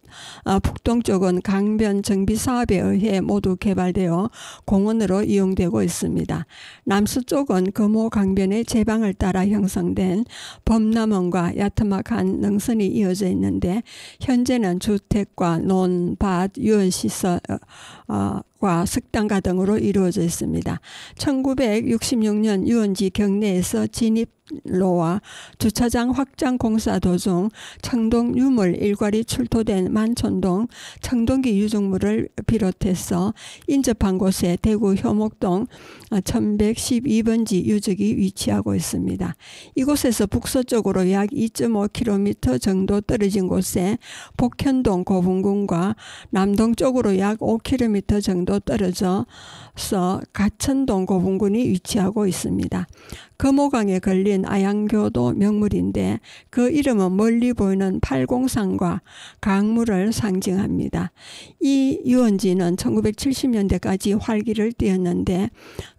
북동쪽은 강변 정비 사업에 의해 모두 개발되어 공원으로 이용되고 있습니다. 남서쪽은 금호 강변의 제방을 따라 형성된 범람원과 야트막한 능선이 이어져 있는데 현재는 주택과 논, 밭, 유원시설 과 석당가 등으로 이루어져 있습니다. 1966년 유원지 경내에서 진입로와 주차장 확장 공사 도중 청동 유물 일괄이 출토된 만촌동 청동기 유적물을 비롯해서 인접한 곳에 대구 효목동 1112번지 유적이 위치하고 있습니다. 이곳에서 북서쪽으로 약 2.5km 정도 떨어진 곳에 복현동 고분군과 남동쪽으로 약 5km 정도 떨어져서 가천동 고분군이 위치하고 있습니다. 금호강에 걸린 아양교도 명물인데 그 이름은 멀리 보이는 팔공산과 강물을 상징합니다. 이 유원지는 1970년대까지 활기를 띠었는데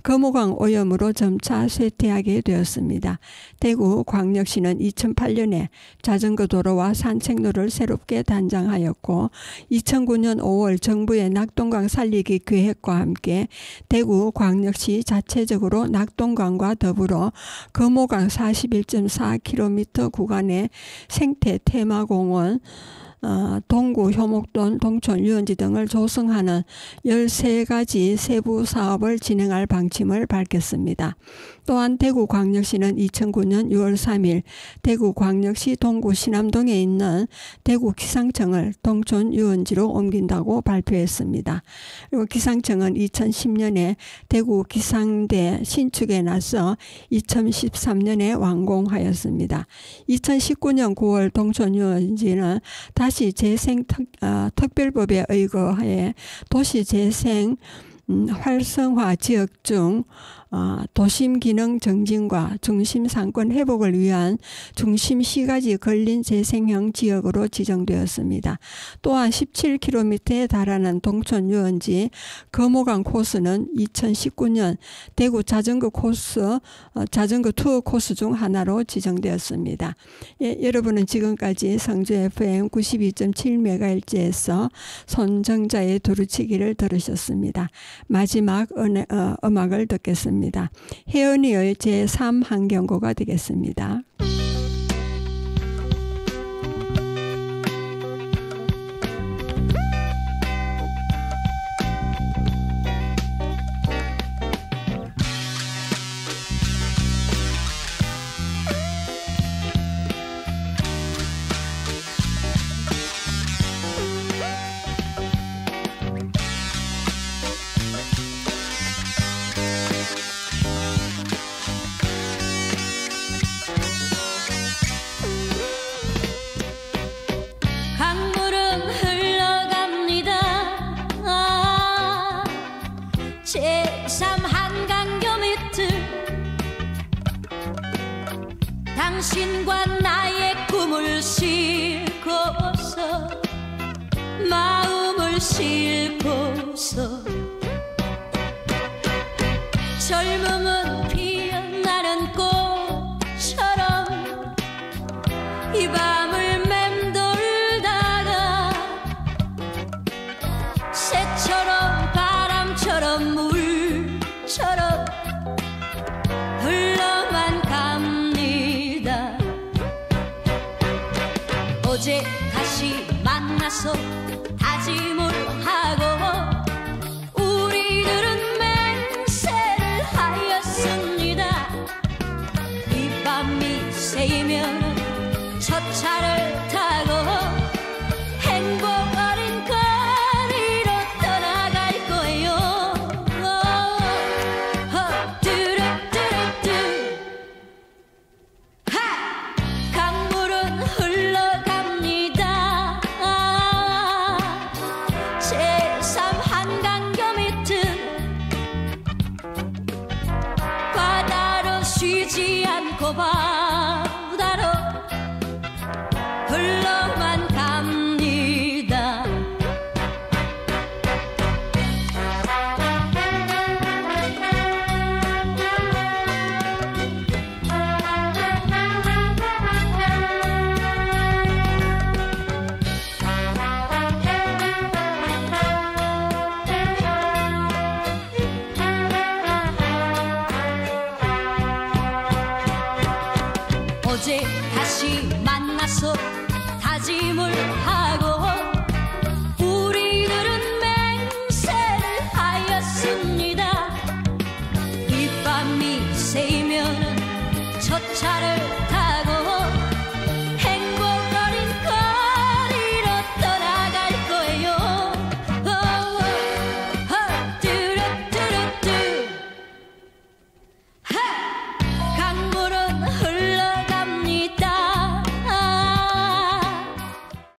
금호강 오염으로 점차 쇠퇴하게 되었습니다. 대구광역시는 2008년에 자전거 도로와 산책로를 새롭게 단장하였고 2009년 5월 정부의 낙동강 살리기 계획과 함께 대구광역시 자체적으로 낙동강과 더불어 금호강 41.4km 구간의 생태 테마공원, 동구 효목동 동촌 유원지 등을 조성하는 13가지 세부 사업을 진행할 방침을 밝혔습니다. 또한 대구광역시는 2009년 6월 3일 대구광역시 동구 신암동에 있는 대구기상청을 동촌 유원지로 옮긴다고 발표했습니다. 그리고 기상청은 2010년에 대구기상대 신축에 나서 2013년에 완공하였습니다. 2019년 9월 동촌 유원지는 다시 재생 특별법에 의거하여 도시재생 활성화 지역 중 도심 기능 정진과 중심 상권 회복을 위한 중심 시가지 걸린 재생형 지역으로 지정되었습니다. 또한 17km에 달하는 동촌 유원지 금호강 코스는 2019년 대구 자전거 투어 코스 중 하나로 지정되었습니다. 예, 여러분은 지금까지 성주 FM 92.7MHz에서 손정자의 두루치기를 들으셨습니다. 마지막 음악을 듣겠습니다. 혜은이의 제3환경고가 되겠습니다. 제3한강교 밑을 당신과 나의 꿈을 싣고서 마음을 싣고서 젊음은 피어나는 꽃처럼 이 밤을 맴돌다가 새처럼 바람처럼 물처럼 흘러만 갑니다. 어제 다시 만나서 다짐을 하고 우리들은 맹세를 하였습니다. 이 밤이 새이면 첫 차를 타고 행복 어린 거리로 떠나갈 거예요. 뚜루뚜루뚜 하! 강물은 흘러갑니다. 제3 한강교 밑은 바다로 쉬지 않고 바다로 흘러만 갑니다. 어제 다시 만나서 다짐을 하고